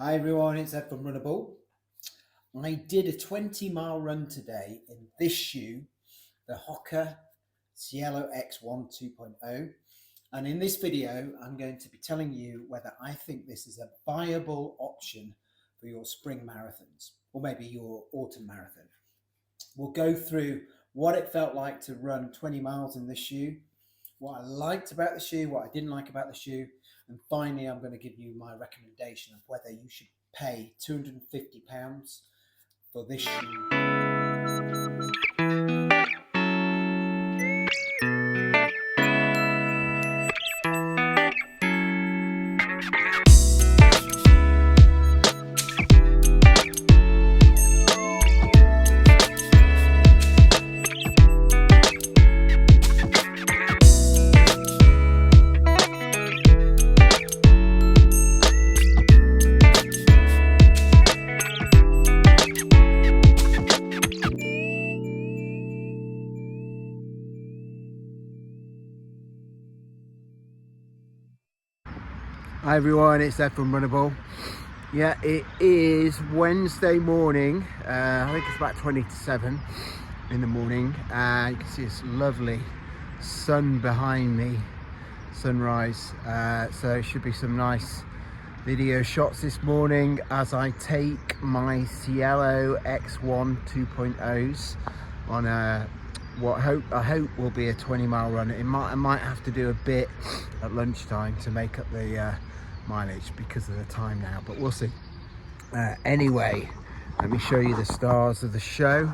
Hi everyone, it's Ed from Runnable. I did a 20-mile run today in this shoe, the Hoka Cielo X1 2.0. And in this video, I'm going to be telling you whether I think this is a viable option for your spring marathons, or maybe your autumn marathon. We'll go through what it felt like to run 20 miles in this shoe, what I liked about the shoe, what I didn't like about the shoe, and finally I'm going to give you my recommendation of whether you should pay £250 for this shoe. Hi everyone, it's Ed from Runnable. Yeah, it is Wednesday morning. I think it's about 20 to 7 in the morning. You can see this lovely sun behind me, sunrise. So it should be some nice video shots this morning as I take my Cielo X1 2.0s on what I hope will be a 20-mile run. I might have to do a bit at lunchtime to make up the mileage because of the time now, but we'll see. Anyway, let me show you the stars of the show.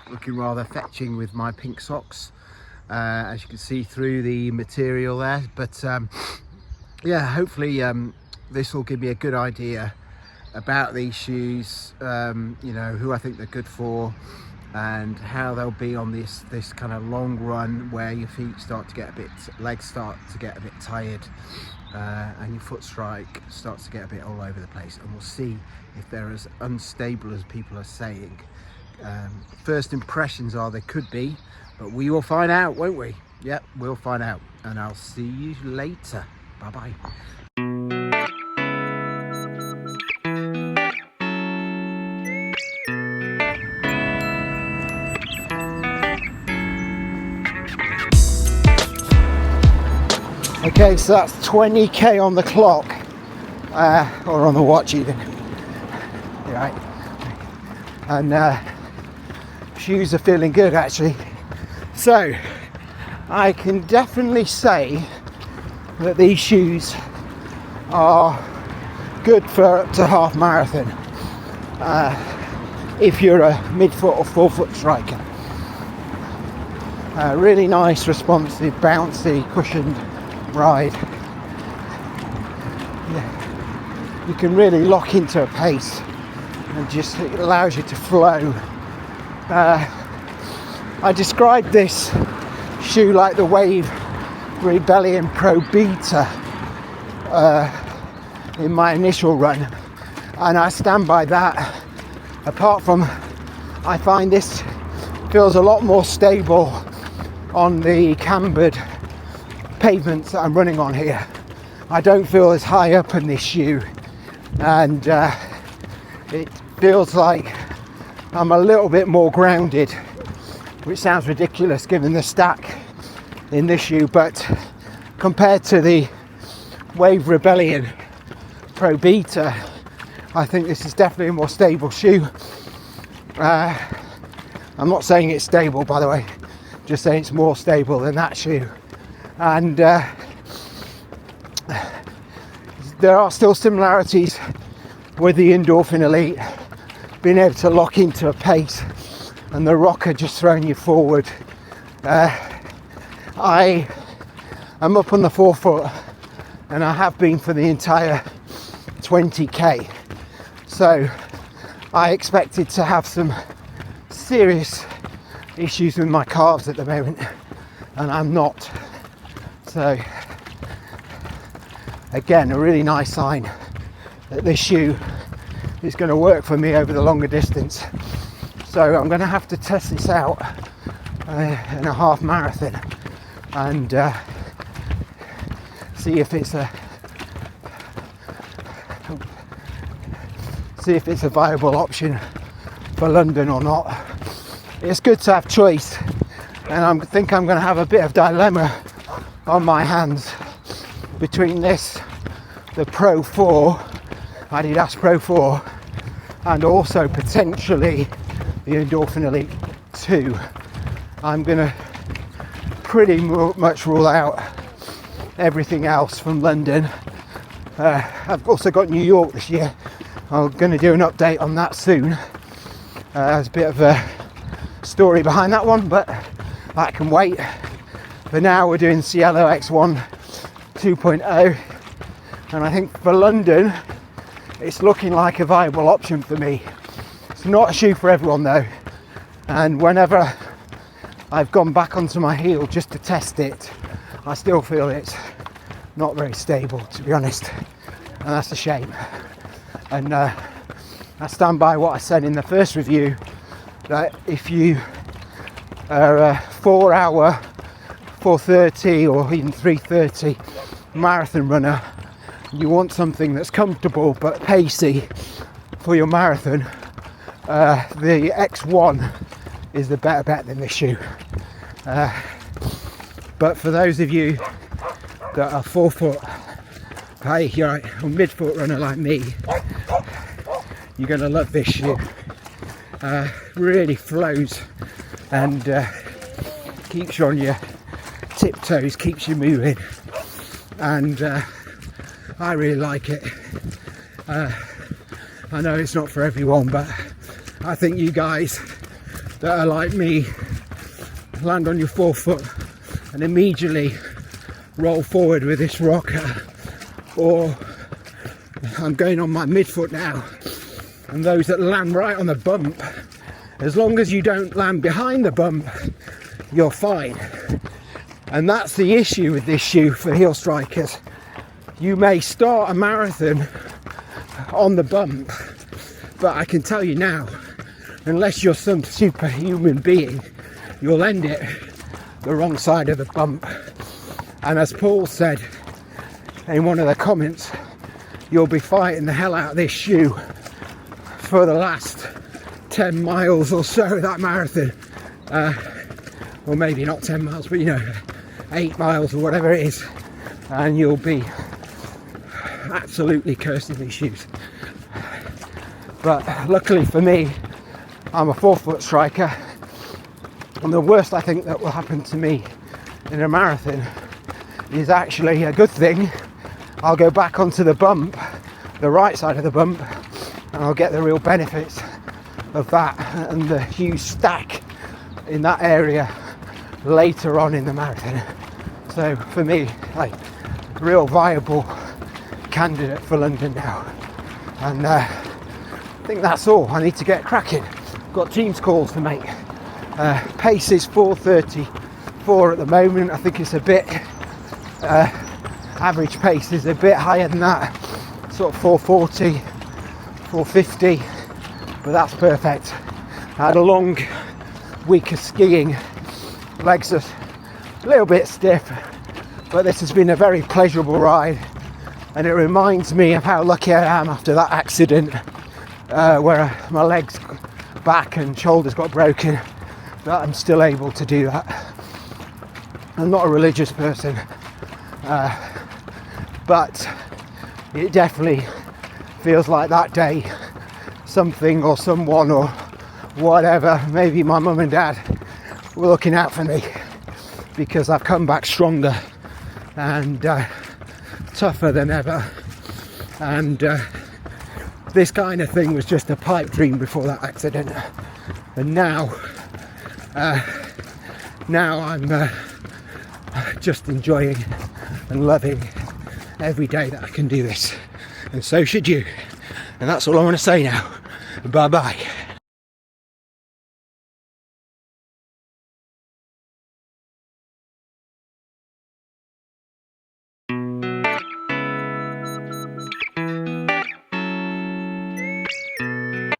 Looking rather fetching with my pink socks, as you can see through the material there, but yeah, hopefully this will give me a good idea about these shoes, you know, who I think they're good for and how they'll be on this kind of long run where your feet start to get a bit, legs start to get a bit tired, and your foot strike starts to get a bit all over the place, and we'll see if they're as unstable as people are saying. First impressions are they could be, but we will find out, won't we? Yep, we'll find out, and I'll see you later. Bye bye. Okay, so that's 20k on the clock, or on the watch even. Right, and shoes are feeling good actually. So I can definitely say that these shoes are good for up to half marathon, if you're a mid-foot or forefoot striker. Really nice, responsive, bouncy, cushioned ride. Yeah. You can really lock into a pace and just, it allows you to flow. I described this shoe like the Wave Rebellion Pro Beta in my initial run, and I stand by that. Apart from, I find this feels a lot more stable on the cambered pavements that I'm running on here. I don't feel as high up in this shoe, and it feels like I'm a little bit more grounded, which sounds ridiculous given the stack in this shoe, but compared to the Wave Rebellion Pro Beta, I think this is definitely a more stable shoe. I'm not saying it's stable, by the way, just saying it's more stable than that shoe. And there are still similarities with the Endorphin Elite, being able to lock into a pace and the rocker just throwing you forward. I am up on the forefoot, and I have been for the entire 20k, so I expected to have some serious issues with my calves at the moment, and I'm not. So again, a really nice sign that this shoe is going to work for me over the longer distance. So I'm going to have to test this out in a half marathon and see if it's a viable option for London or not. It's good to have choice, and I think I'm going to have a bit of dilemma on my hands between this, the Pro 4, Adidas Pro 4, and also potentially the Endorphin Elite 2. I'm going to pretty much rule out everything else from London. I've also got New York this year. I'm going to do an update on that soon. There's a bit of a story behind that one, but that can wait. For now, we're doing Cielo X1 2.0, and I think for London, it's looking like a viable option for me. It's not a shoe for everyone though, and whenever I've gone back onto my heel just to test it, I still feel it's not very stable, to be honest, and that's a shame. And I stand by what I said in the first review, that if you are a 4 hour, 4:30 or even 3:30 marathon runner, you want something that's comfortable but pacey for your marathon, the X1 is the better bet than this shoe. But for those of you that are 4 foot, hey, you're a mid-foot runner like me, you're going to love this shoe. Really flows and keeps you on your tiptoes, keeps you moving, and I really like it. I know it's not for everyone, but I think you guys that are like me land on your 4 foot and immediately roll forward with this rocker, or I'm going on my midfoot now, and those that land right on the bump, as long as you don't land behind the bump, you're fine. And that's the issue with this shoe for heel strikers. You may start a marathon on the bump, but I can tell you now, unless you're some superhuman being, you'll end it the wrong side of the bump. And as Paul said in one of the comments, you'll be fighting the hell out of this shoe for the last 10 miles or so of that marathon. Or maybe not 10 miles, but 8 miles or whatever it is, and you'll be absolutely cursing these shoes. But luckily for me, I'm a 4 foot striker, and the worst I think that will happen to me in a marathon is actually a good thing. I'll go back onto the bump, the right side of the bump, and I'll get the real benefits of that and the huge stack in that area later on in the marathon. So for me, like, real viable candidate for London now. And I think that's all. I need to get cracking. Got Teams calls to make. Pace is 4:34 at the moment. I think it's a bit average pace is a bit higher than that, sort of 4:40, 4:50, but that's perfect. I had a long week of skiing, legs are a little bit stiff, but this has been a very pleasurable ride, and it reminds me of how lucky I am after that accident where my legs, back and shoulders got broken, that I'm still able to do that. I'm not a religious person, but it definitely feels like that day something or someone or whatever, maybe my mum and dad, were looking out for me, because I've come back stronger and tougher than ever. And this kind of thing was just a pipe dream before that accident, and now I'm just enjoying and loving every day that I can do this, and so should you. And that's all I want to say now. Bye bye.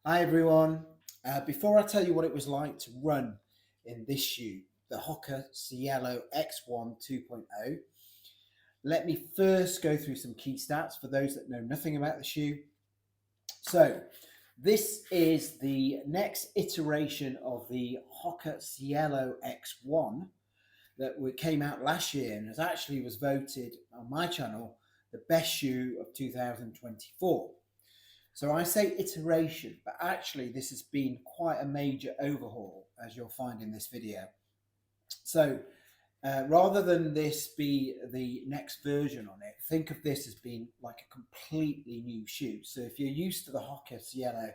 Hi everyone. Before I tell you what it was like to run in this shoe, the Hoka Cielo X1 2.0, let me first go through some key stats for those that know nothing about the shoe. So this is the next iteration of the Hoka Cielo X1 that came out last year and was voted on my channel the best shoe of 2024. So I say iteration, but actually this has been quite a major overhaul, as you'll find in this video. So rather than this be the next version on it, think of this as being like a completely new shoe. So if you're used to the Hoka Cielo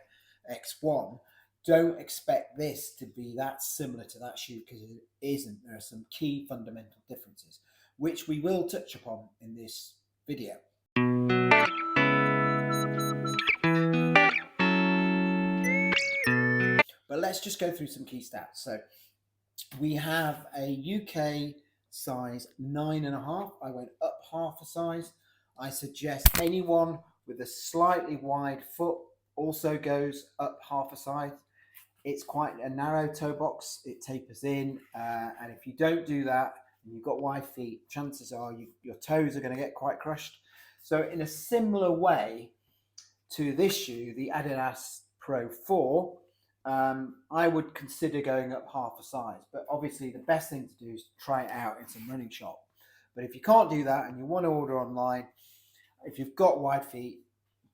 X1, don't expect this to be that similar to that shoe, because it isn't. There are some key fundamental differences, which we will touch upon in this video. But let's just go through some key stats. So we have a UK size 9.5. I went up half a size. I suggest anyone with a slightly wide foot also goes up half a size. It's quite a narrow toe box. It tapers in, and if you don't do that and you've got wide feet, chances are your toes are going to get quite crushed. So in a similar way to this shoe, the Adidas Pro 4, I would consider going up half a size, but obviously the best thing to do is try it out in some running shop. But if you can't do that and you want to order online, if you've got wide feet,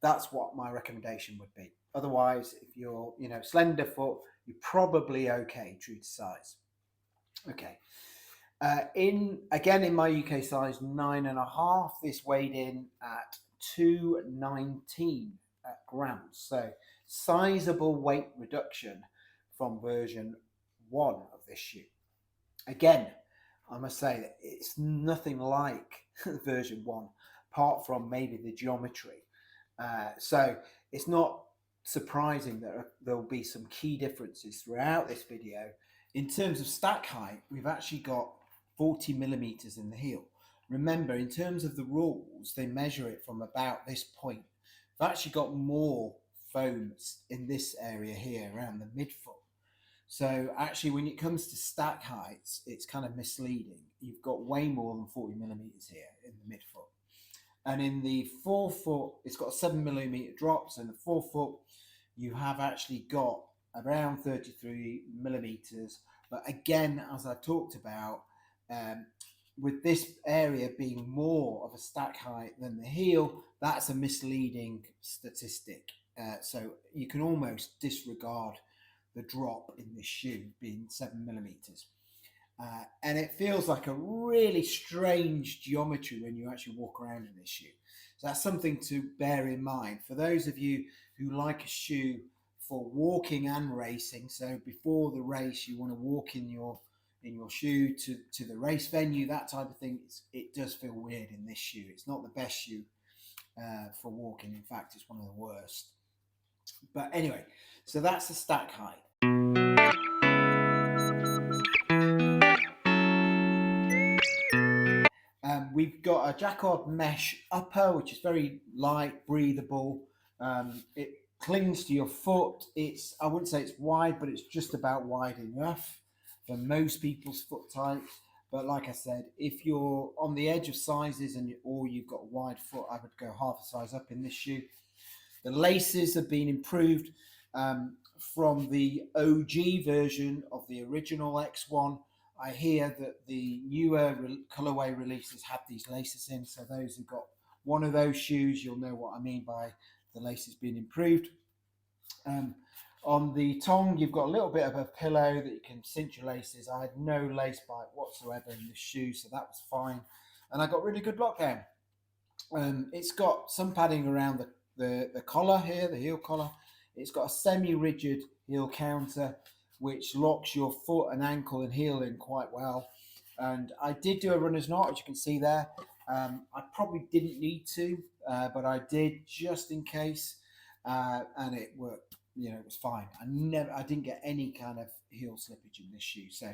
that's what my recommendation would be. Otherwise, if you're slender foot, you're probably okay, true to size. Okay. In my UK size 9.5, this weighed in at 219 grams. So sizable weight reduction from version 1 of this shoe. Again, I must say that it's nothing like version 1, apart from maybe the geometry. So it's not surprising that there will be some key differences throughout this video. In terms of stack height, we've actually got 40 millimeters in the heel. Remember, in terms of the rules, they measure it from about this point. We've actually got more foam in this area here around the midfoot. So actually, when it comes to stack heights, it's kind of misleading. You've got way more than 40 millimeters here in the midfoot. And in the forefoot, it's got a 7 millimeter drop. So in the forefoot, you have actually got around 33 millimeters. But again, as I talked about, with this area being more of a stack height than the heel, that's a misleading statistic. So you can almost disregard the drop in this shoe being 7 millimeters. And it feels like a really strange geometry when you actually walk around in this shoe. So that's something to bear in mind. For those of you who like a shoe for walking and racing, so before the race you want to walk in your shoe to the race venue, that type of thing, it does feel weird in this shoe. It's not the best shoe for walking. In fact, it's one of the worst. But anyway, so that's the stack height. We've got a Jacquard mesh upper, which is very light, breathable. It clings to your foot. I wouldn't say it's wide, but it's just about wide enough for most people's foot types. But like I said, if you're on the edge of sizes or you've got a wide foot, I would go half a size up in this shoe. The laces have been improved from the OG version of the original X1. I hear that the newer colorway releases have these laces in, so those who've got one of those shoes, you'll know what I mean by the laces being improved. On the tongue, you've got a little bit of a pillow that you can cinch your laces. I had no lace bite whatsoever in the shoe, so that was fine. And I got really good lockdown. It's got some padding around the collar here, the heel collar. It's got a semi-rigid heel counter, which locks your foot and ankle and heel in quite well. And I did do a runner's knot, as you can see there. I probably didn't need to, but I did just in case, and it worked. It was fine. I didn't get any kind of heel slippage in this shoe. So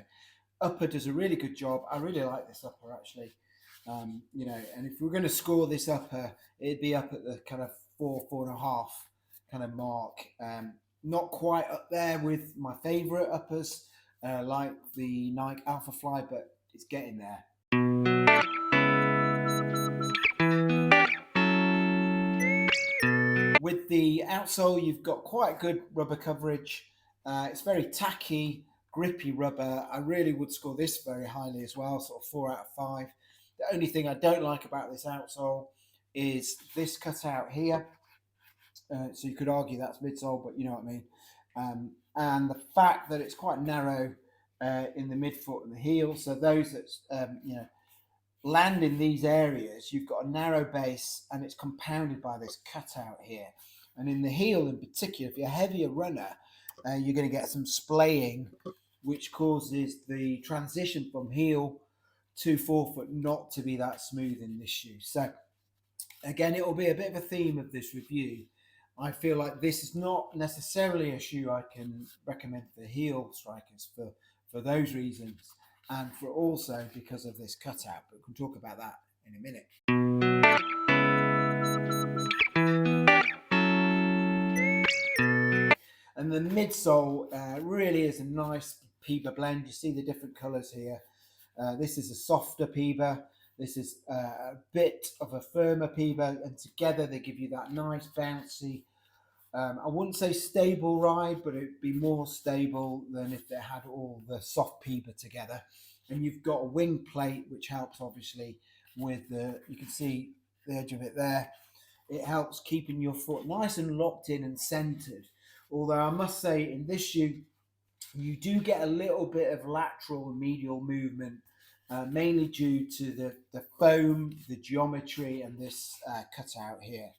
upper does a really good job. I really like this upper actually. And if we're going to score this upper, it'd be up at the kind of 4.5 kind of mark. Not quite up there with my favorite uppers, like the Nike Alpha Fly, but it's getting there. the outsole, you've got quite good rubber coverage. It's very tacky, grippy rubber. I really would score this very highly as well, sort of 4 out of 5. The only thing I don't like about this outsole is this cutout here. So you could argue that's midsole, but you know what I mean. And the fact that it's quite narrow in the midfoot and the heel. So those that land in these areas, you've got a narrow base and it's compounded by this cutout here. And in the heel in particular, if you're a heavier runner, you're going to get some splaying, which causes the transition from heel to forefoot not to be that smooth in this shoe. So again, it will be a bit of a theme of this review. I feel like this is not necessarily a shoe I can recommend for heel strikers for those reasons, and for also because of this cutout, but we can talk about that in a minute. And the midsole really is a nice Peba blend. You see the different colours here. This is a softer Peba. This is a bit of a firmer Peba, and together they give you that nice bouncy, I wouldn't say stable ride, but it'd be more stable than if they had all the soft Peba together. And you've got a wing plate, which helps obviously with you can see the edge of it there. It helps keeping your foot nice and locked in and centered. Although I must say in this shoe, you do get a little bit of lateral and medial movement, mainly due to the foam, the geometry, and this cutout here.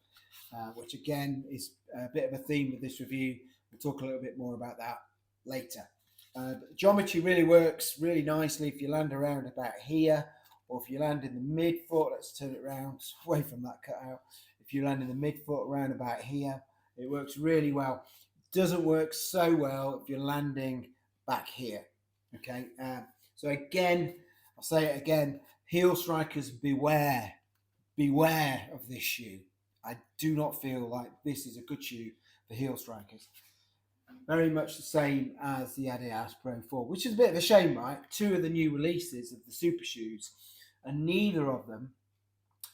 Which again is a bit of a theme of this review. We'll talk a little bit more about that later. But geometry really works really nicely if you land around about here, or if you land in the midfoot. Let's turn it around away from that cutout. If you land in the midfoot around about here, it works really well. It doesn't work so well if you're landing back here. Okay, so again, I'll say it again, heel strikers, beware of this shoe. I do not feel like this is a good shoe for heel strikers. Very much the same as the Adidas Pro 4, which is a bit of a shame, right? 2 of the new releases of the super shoes, and neither of them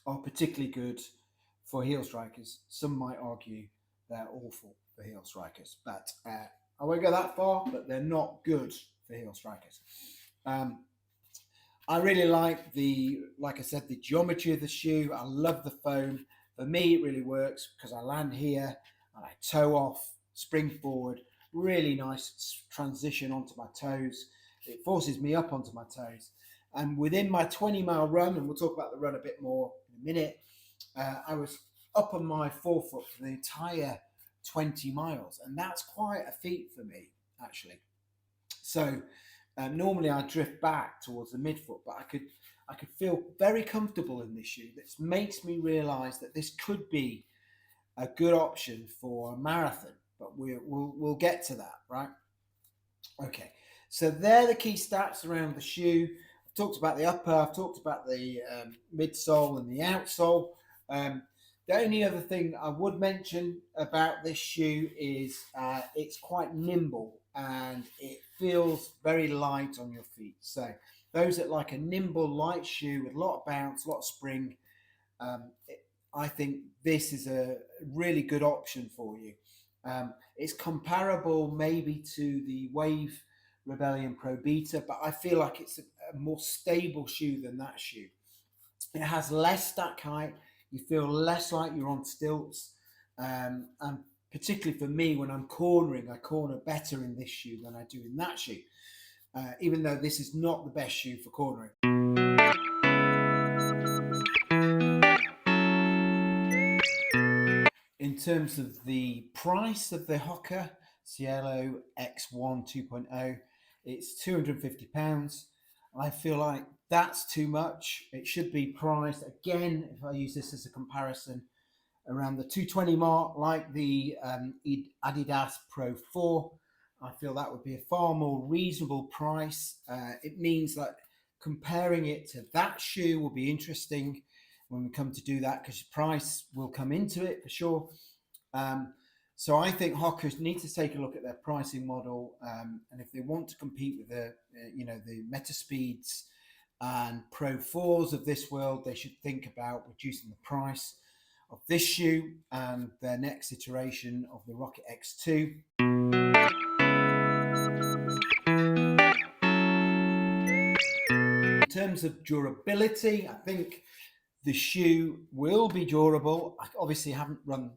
are particularly good for heel strikers. Some might argue they're awful for heel strikers, but I won't go that far, but they're not good for heel strikers. I really like like I said, the geometry of the shoe. I love the foam. For me, it really works because I land here and I toe off, spring forward, really nice transition onto my toes. It forces me up onto my toes. And within my 20-mile run, and we'll talk about the run a bit more in a minute, I was up on my forefoot for the entire 20 miles. And that's quite a feat for me, actually. So normally I drift back towards the midfoot, but I could feel very comfortable in this shoe. This makes me realise that this could be a good option for a marathon, but we'll get to that, right? Okay, so they're the key stats around the shoe. I've talked about the upper, I've talked about the midsole and the outsole. The only other thing I would mention about this shoe is it's quite nimble and it feels very light on your feet. So those that like a nimble, light shoe with a lot of bounce, a lot of spring, I think this is a really good option for you. It's comparable maybe to the Wave Rebellion Pro Beta, but I feel like it's a more stable shoe than that shoe. It has less stack height. You feel less like you're on stilts. And particularly for me, when I'm cornering, I corner better in this shoe than I do in that shoe, even though this is not the best shoe for cornering. In terms of the price of the Hoka Cielo X1 2.0, it's £250. I feel like that's too much. It should be priced, again, if I use this as a comparison, around the 220 mark, like the Adidas Pro 4. I feel that would be a far more reasonable price. It means that comparing it to that shoe will be interesting when we come to do that, because price will come into it for sure. So I think Hoka need to take a look at their pricing model, and if they want to compete with the Metaspeeds and Pro 4s of this world, they should think about reducing the price. of this shoe and their next iteration of the Rocket X2. In terms of durability, I think the shoe will be durable. I obviously haven't run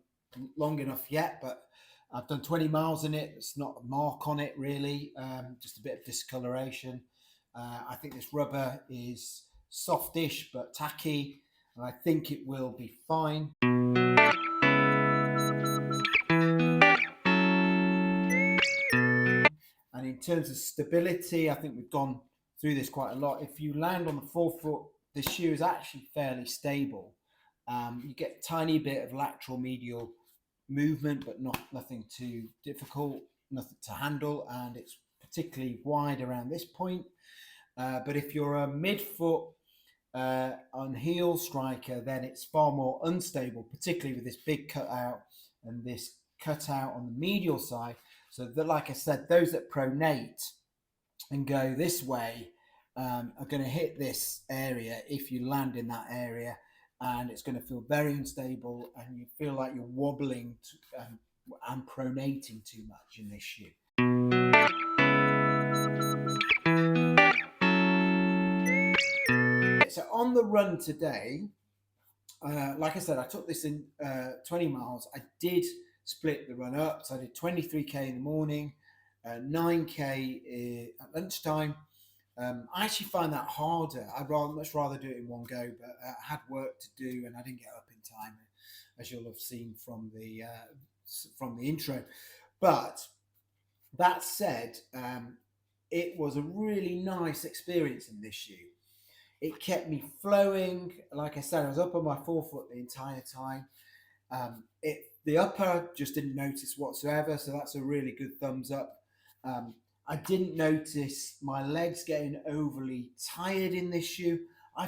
long enough yet, but I've done 20 miles in it. It's not a mark on it really, just a bit of discoloration. I think this rubber is softish but tacky, and I think it will be fine. And in terms of stability, I think we've gone through this quite a lot. If you land on the forefoot, the shoe is actually fairly stable. You get a tiny bit of lateral medial movement, but nothing too difficult, nothing to handle, and it's particularly wide around this point. But if you're a midfoot on heel striker, then it's far more unstable, particularly with this big cutout and this cutout on the medial side. So that, like I said, those that pronate and go this way are going to hit this area if you land in that area, and it's going to feel very unstable, and you feel like you're wobbling and pronating too much in this shoe. So on the run today, like I said, I took this in 20 miles. I did split the run up, so I did 23k in the morning, 9k at lunchtime. I actually find that harder. I'd much rather do it in one go, but I had work to do and I didn't get up in time, as you'll have seen from the intro. But that said, it was a really nice experience in this shoe. It kept me flowing. Like I said, I was up on my forefoot the entire time. The upper just didn't notice whatsoever, so that's a really good thumbs up. I didn't notice my legs getting overly tired in this shoe. I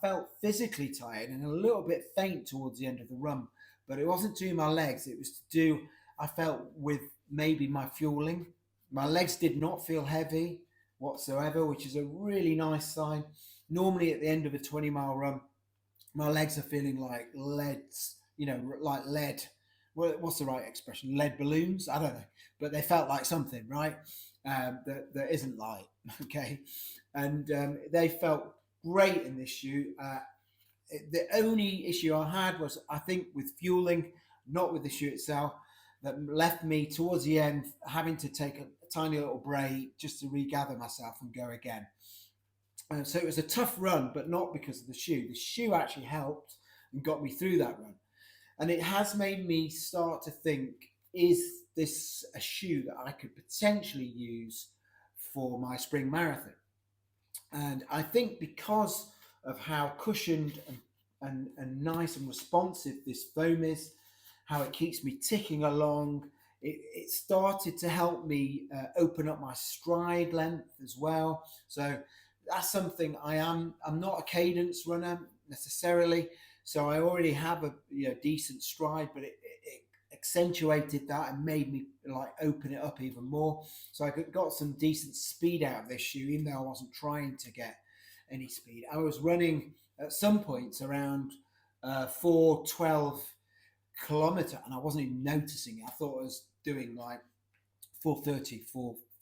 felt physically tired and a little bit faint towards the end of the run, but it wasn't to do my legs. It was to do, I felt, with maybe my fueling. My legs did not feel heavy whatsoever, which is a really nice sign. Normally at the end of a 20-mile run, my legs are feeling like leads, like lead. What's the right expression? Lead balloons? I don't know, but they felt like something, right? That isn't light, okay? And they felt great in this shoe. The only issue I had was, I think, with fueling, not with the shoe itself, that left me towards the end having to take a tiny little break just to regather myself and go again. So it was a tough run, but not because of the shoe. The shoe actually helped and got me through that run. And it has made me start to think, is this a shoe that I could potentially use for my spring marathon? And I think because of how cushioned and nice and responsive this foam is, how it keeps me ticking along, it started to help me open up my stride length as well. So that's something I'm not a cadence runner necessarily, so I already have a decent stride, but it accentuated that and made me like open it up even more. So I got some decent speed out of this shoe, even though I wasn't trying to get any speed. I was running at some points around 4:12 kilometer, and I wasn't even noticing it. I thought I was doing like 4:30,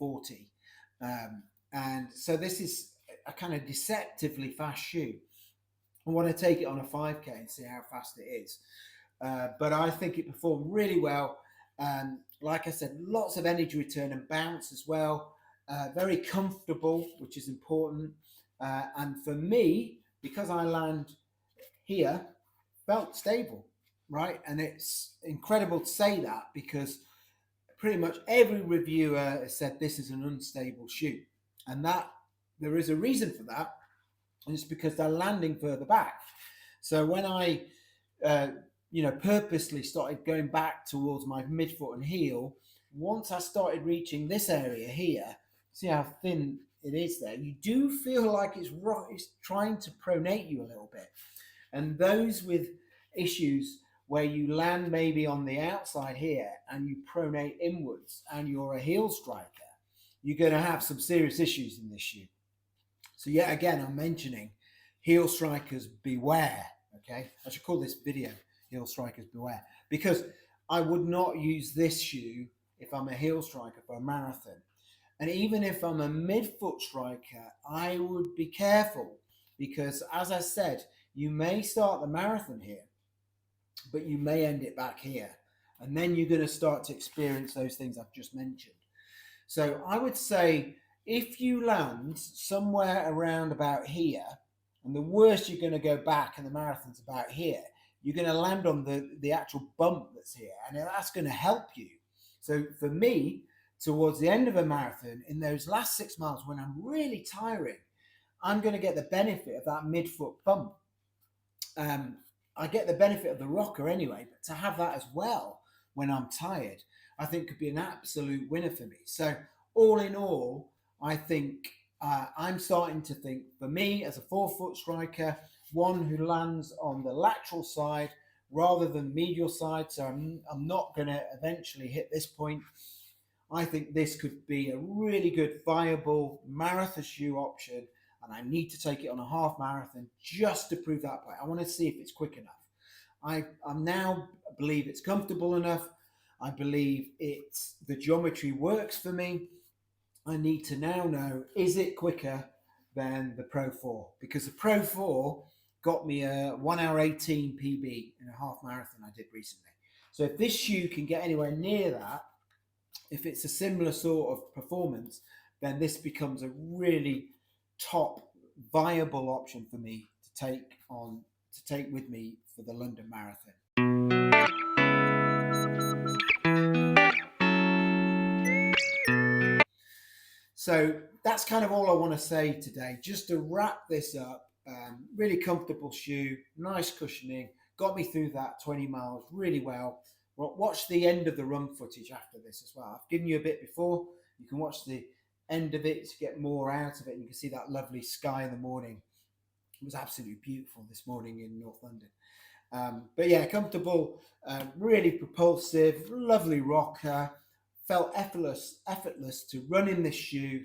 4:40, and so this is a kind of deceptively fast shoe. I want to take it on a 5k and see how fast it is. But I think it performed really well. Like I said, lots of energy return and bounce as well. Very comfortable, which is important. And for me, because I land here, felt stable, right? And it's incredible to say that, because pretty much every reviewer has said this is an unstable shoe. And that there is a reason for that, and it's because they're landing further back. So when I purposely started going back towards my midfoot and heel, once I started reaching this area here, see how thin it is there, you do feel like it's trying to pronate you a little bit. And those with issues where you land maybe on the outside here and you pronate inwards and you're a heel striker, you're going to have some serious issues in this shoe. So yet again, I'm mentioning heel strikers beware, okay? I should call this video heel strikers beware, because I would not use this shoe if I'm a heel striker for a marathon. And even if I'm a midfoot striker, I would be careful, because as I said, you may start the marathon here, but you may end it back here. And then you're going to start to experience those things I've just mentioned. So I would say if you land somewhere around about here, and the worst you're going to go back and the marathon's about here, you're going to land on the actual bump that's here, and that's going to help you. So for me, towards the end of a marathon, in those last 6 miles when I'm really tiring, I'm going to get the benefit of that midfoot bump. I get the benefit of the rocker anyway, but to have that as well when I'm tired, I think could be an absolute winner for me. So all in all, I think I'm starting to think, for me as a 4-foot striker, one who lands on the lateral side rather than medial side, so I'm not going to eventually hit this point. I think this could be a really good viable marathon shoe option, and I need to take it on a half marathon just to prove that point. I want to see if it's quick enough. I now believe it's comfortable enough. I believe the geometry works for me. I need to now know, is it quicker than the Pro 4? Because the Pro 4 got me a 1 hour 18 PB in a half marathon I did recently. So if this shoe can get anywhere near that, if it's a similar sort of performance, then this becomes a really top viable option for me to take with me for the London Marathon. So that's kind of all I want to say today. Just to wrap this up, really comfortable shoe, nice cushioning, got me through that 20 miles really well. Watch the end of the run footage after this as well. I've given you a bit before. You can watch the end of it to get more out of it. And you can see that lovely sky in the morning. It was absolutely beautiful this morning in North London. But yeah, comfortable, really propulsive, lovely rocker. Felt effortless to run in this shoe,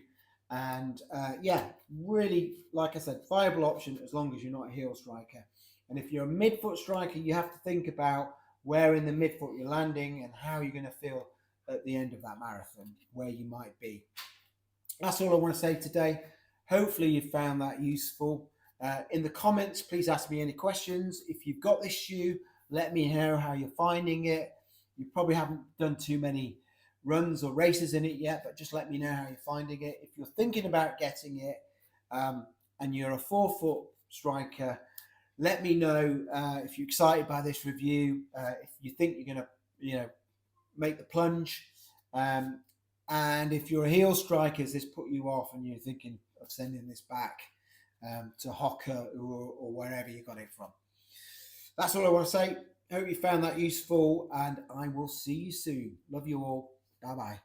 and yeah, really, like I said, viable option as long as you're not a heel striker. And if you're a midfoot striker, you have to think about where in the midfoot you're landing and how you're going to feel at the end of that marathon, where you might be. That's all I want to say today. Hopefully you found that useful. In the comments, please ask me any questions. If you've got this shoe, let me know how you're finding it. You probably haven't done too many runs or races in it yet, but just let me know how you're finding it. If you're thinking about getting it and you're a 4-foot striker, let me know if you're excited by this review, if you think you're going to make the plunge, and if you're a heel striker, has this put you off and you're thinking of sending this back to Hoka or wherever you got it from. That's all I want to say. Hope you found that useful, and I will see you soon. Love you all. Bye-bye.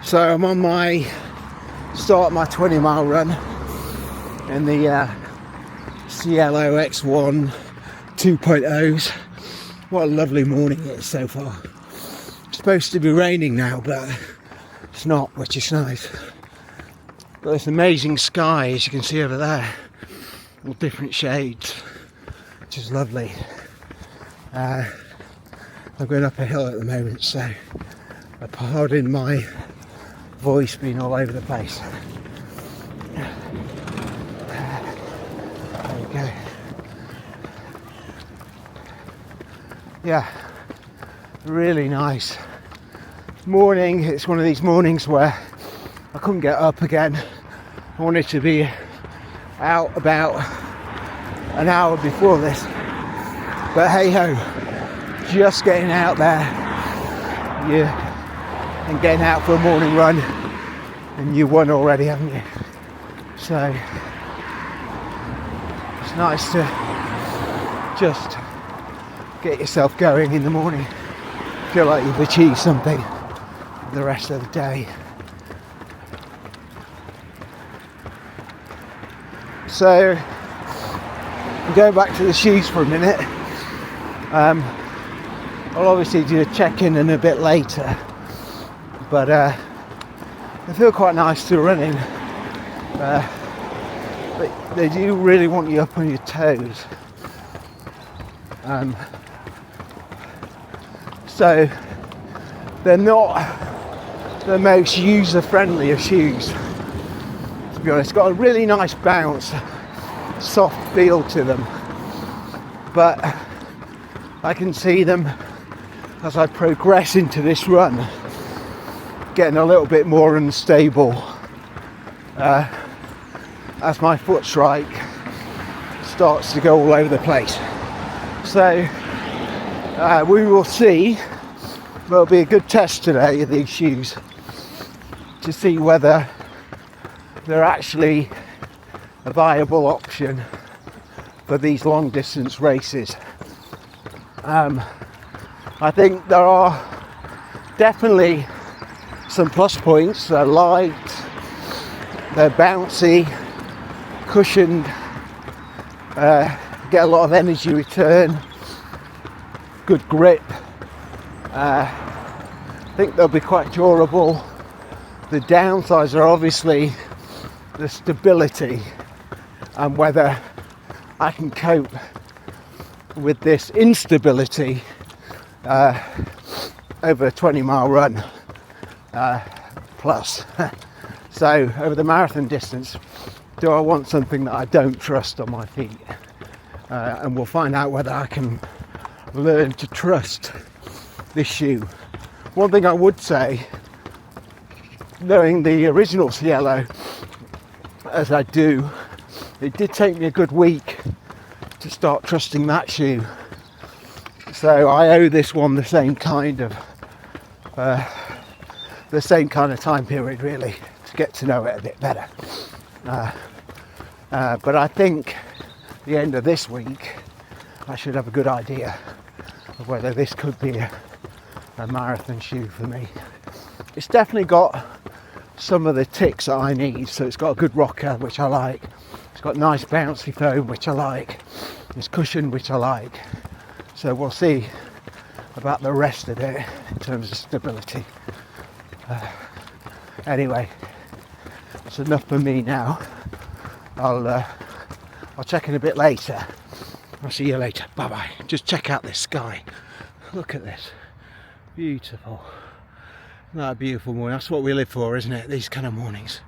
So I'm on my start my 20-mile run in the Cielo X1 2.0s. What a lovely morning it is so far. It's supposed to be raining now, but it's not, which is nice. Got this amazing sky, as you can see over there, all different shades, which is lovely. I'm going up a hill at the moment, so pardon my voice being all over the place. There you go. Yeah, really nice morning. It's one of these mornings where I couldn't get up again. I wanted to be out about an hour before this, but hey ho, just getting out there, and getting out for a morning run, and you won already, haven't you? So it's nice to just get yourself going in the morning, feel like you've achieved something for the rest of the day. So going back to the shoes for a minute, I'll obviously do a check-in a bit later, but They feel quite nice to run in. But they do really want you up on your toes. So they're not the most user-friendly of shoes, to be honest. Got a really nice bounce, soft feel to them, but I can see them as I progress into this run getting a little bit more unstable as my foot strike starts to go all over the place. So we will see. There'll be a good test today of these shoes to see whether they're actually a viable option for these long distance races. I think there are definitely some plus points. They're light, they're bouncy, cushioned, get a lot of energy return, good grip. I think they'll be quite durable. The downsides are obviously the stability and whether I can cope with this instability over a 20-mile run plus. So over the marathon distance, do I want something that I don't trust on my feet? And we'll find out whether I can learn to trust this shoe. One thing I would say, knowing the original Cielo as I do, it did take me a good week to start trusting that shoe. So I owe this one the same kind of time period, really, to get to know it a bit better. But I think at the end of this week I should have a good idea of whether this could be a marathon shoe for me. It's definitely got some of the ticks that I need. So it's got a good rocker, which I like. It's got nice bouncy foam, which I like. It's cushioned, which I like. So we'll see about the rest of it in terms of stability. Anyway, that's enough for me now. I'll check in a bit later. I'll see you later. Bye bye. Just check out this sky. Look at this. Beautiful. Isn't that a beautiful morning? That's what we live for, isn't it? These kind of mornings.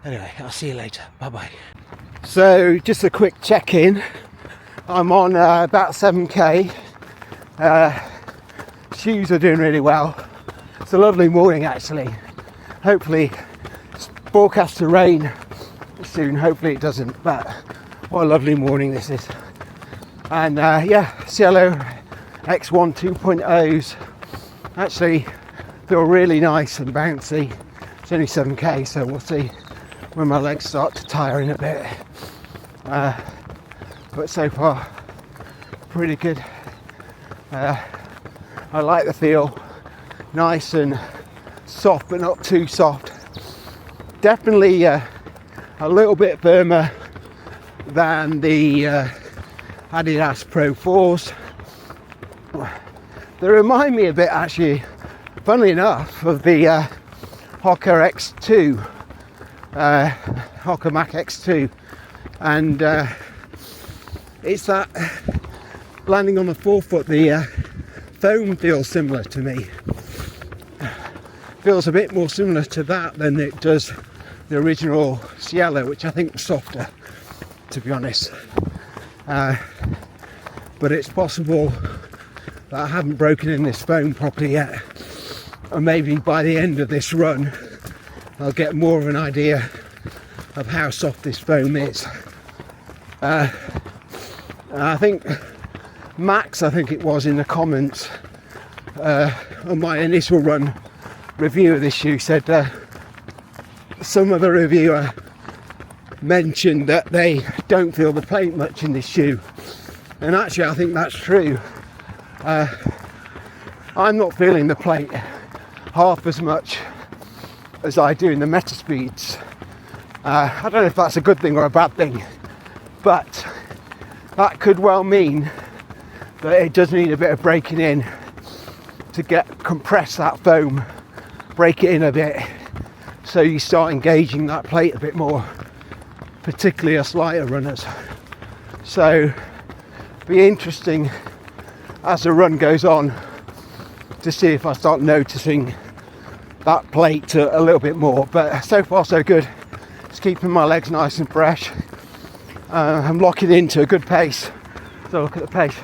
Anyway, I'll see you later. Bye bye. So just a quick check-in. I'm on about 7k. Shoes are doing really well. It's a lovely morning actually. Hopefully it's forecast to rain soon. Hopefully it doesn't, but what a lovely morning this is. And yeah, Cielo X1 2.0s actually feel really nice and bouncy. It's only 7k, so we'll see when my legs start to tire in a bit. But so far, pretty good. I like the feel, nice and soft, but not too soft. Definitely a little bit firmer than the Adidas Pro 4s. They remind me a bit, actually, funnily enough, of the Hoka X2, Hoka Mac X2, and it's that landing on the forefoot, the foam feels similar to me. Feels a bit more similar to that than it does the original Cielo, which I think was softer, to be honest. But it's possible that I haven't broken in this foam properly yet, and maybe by the end of this run I'll get more of an idea of how soft this foam is. I think Max, I think it was, in the comments on my initial run review of this shoe, said some of the reviewer mentioned that they don't feel the plate much in this shoe, and actually I think that's true. I'm not feeling the plate half as much as I do in the Meta Speeds. I don't know if that's a good thing or a bad thing, but that could well mean that it does need a bit of breaking in to compress that foam, break it in a bit, so you start engaging that plate a bit more, particularly us lighter runners. So be interesting as the run goes on to see if I start noticing that plate a little bit more. But so far so good. It's keeping my legs nice and fresh. I'm locking into a good pace. So look at the pace,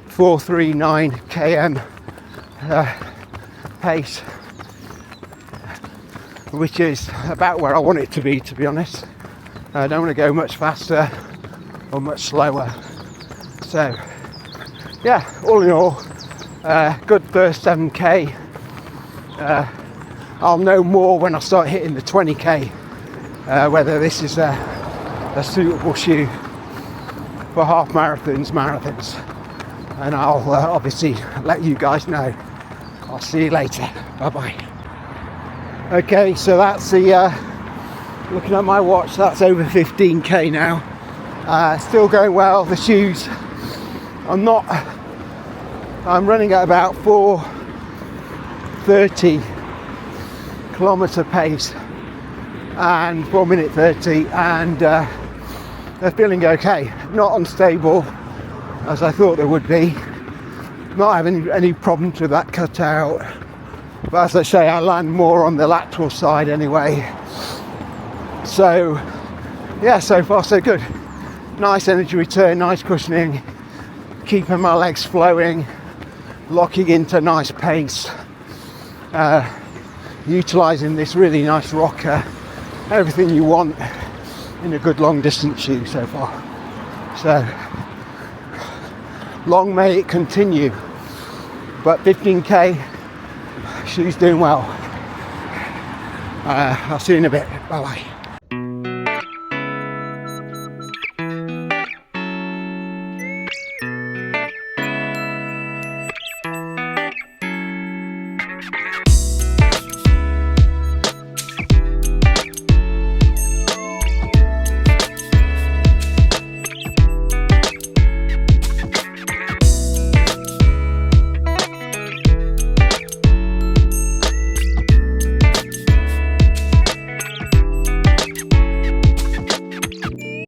4:39 km pace, which is about where I want it to be honest. I don't want to go much faster or much slower. So yeah, all in all, good first 7k. I'll know more when I start hitting the 20k whether this is a suitable shoe for half marathons, and I'll obviously let you guys know. I'll see you later. Bye bye. Okay, so that's the looking at my watch, that's over 15k now. Still going well. The shoes, I'm running at about 4:30 kilometer pace and 4 minute 30, and they're feeling okay. Not unstable as I thought they would be. Not having any problems with that cutout, but as I say, I land more on the lateral side anyway. So yeah, so far so good. Nice energy return, nice cushioning, keeping my legs flowing, locking into nice pace, utilising this really nice rocker. Everything you want in a good long distance shoe so far. So long may it continue, but 15k, shoe's doing well. I'll see you in a bit. Bye bye.